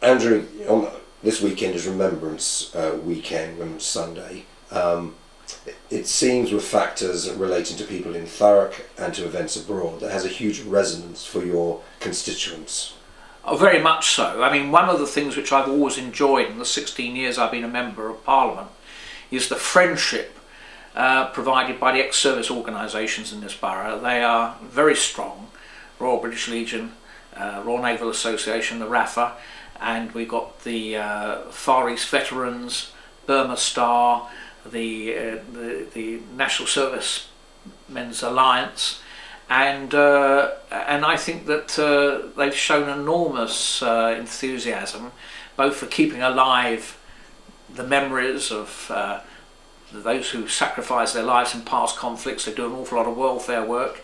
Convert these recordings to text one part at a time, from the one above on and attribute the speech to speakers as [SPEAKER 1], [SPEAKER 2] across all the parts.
[SPEAKER 1] Andrew, this weekend is Remembrance weekend, Remembrance Sunday. It seems with factors relating to people in Thurrock and to events abroad that has a huge resonance for your constituents.
[SPEAKER 2] Oh, very much so. I mean, one of the things which I've always enjoyed in the 16 years I've been a Member of Parliament is the friendship provided by the ex-service organisations in this borough. They are very strong. Royal British Legion, Royal Naval Association, the RAFA, and we've got the Far East Veterans, Burma Star, the National Service Men's Alliance, and I think that they've shown enormous enthusiasm, both for keeping alive the memories of those who sacrificed their lives in past conflicts. They do an awful lot of welfare work,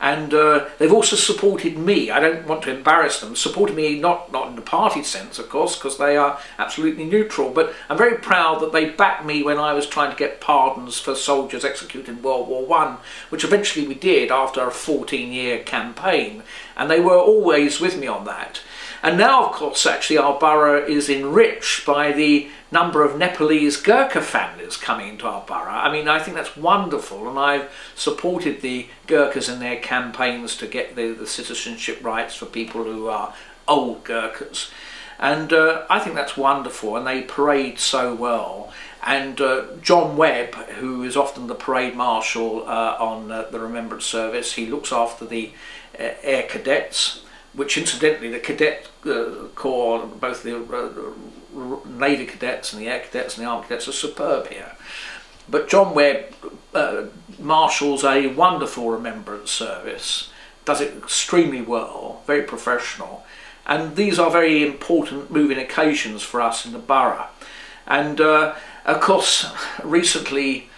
[SPEAKER 2] and they've also supported me. I don't want to embarrass them. Supported me not in the party sense, of course, because they are absolutely neutral, but I'm very proud that they backed me when I was trying to get pardons for soldiers executed in World War I, which eventually we did after a 14-year campaign, and they were always with me on that. And now, of course, actually our borough is enriched by the number of Nepalese Gurkha families coming into our borough. I mean, I think that's wonderful, and I've supported the Gurkhas in their campaigns to get the citizenship rights for people who are old Gurkhas. And I think that's wonderful, and they parade so well. And John Webb, who is often the parade marshal on the Remembrance service, he looks after the Air Cadets, which incidentally the Cadet Corps, both the Navy Cadets and the Air Cadets and the Army Cadets, are superb here. But John Webb marshals a wonderful Remembrance service, does it extremely well, very professional, and these are very important moving occasions for us in the borough. And of course recently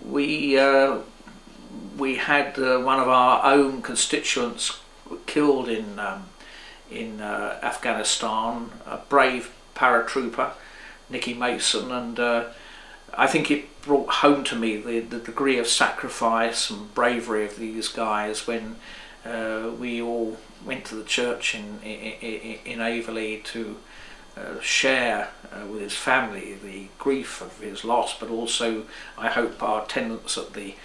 [SPEAKER 2] we had one of our own constituents killed in Afghanistan, a brave paratrooper, Nicky Mason, and I think it brought home to me the degree of sacrifice and bravery of these guys when we all went to the church in Averley to share with his family the grief of his loss, but also I hope our attendance at the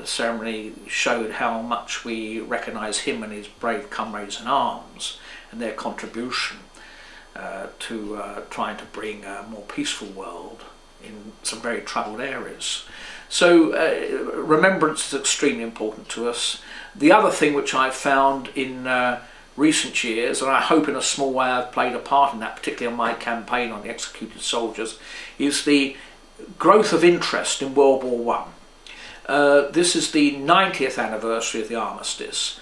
[SPEAKER 2] ceremony showed how much we recognise him and his brave comrades in arms and their contribution to trying to bring a more peaceful world in some very troubled areas. So remembrance is extremely important to us. The other thing which I've found in recent years, and I hope in a small way I've played a part in that, particularly on my campaign on the executed soldiers, is the growth of interest in World War I. This is the 90th anniversary of the armistice.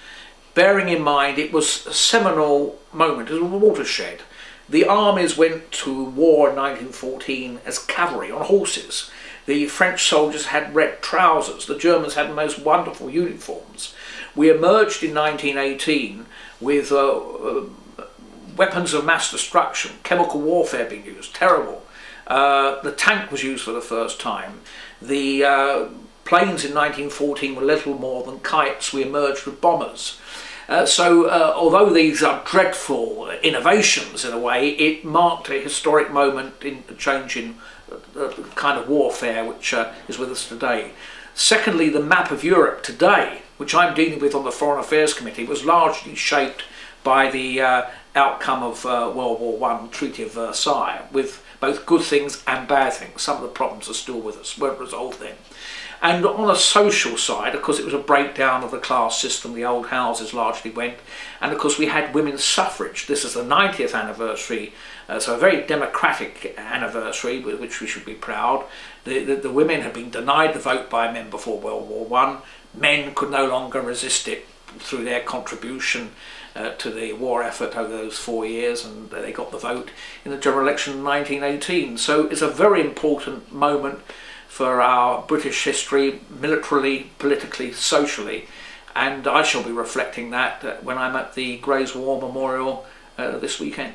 [SPEAKER 2] Bearing in mind it was a seminal moment, it was a watershed. The armies went to war in 1914 as cavalry on horses. The French soldiers had red trousers, the Germans had the most wonderful uniforms. We emerged in 1918 with weapons of mass destruction, chemical warfare being used, terrible. The tank was used for the first time. The planes in 1914 were little more than kites. We emerged with bombers. So although these are dreadful innovations in a way, it marked a historic moment in the change in the kind of warfare which is with us today. Secondly, the map of Europe today, which I'm dealing with on the Foreign Affairs Committee, was largely shaped by the outcome of World War I, Treaty of Versailles, with both good things and bad things. Some of the problems are still with us, weren't resolved then. And on a social side, of course, it was a breakdown of the class system, the old houses largely went, and of course we had women's suffrage. This is the 90th anniversary, so a very democratic anniversary, with which we should be proud. The women had been denied the vote by men before World War I. Men could no longer resist it through their contribution to the war effort over those 4 years, and they got the vote in the general election in 1918. So it's a very important moment for our British history, militarily, politically, socially, and I shall be reflecting that when I'm at the Greys War Memorial this weekend.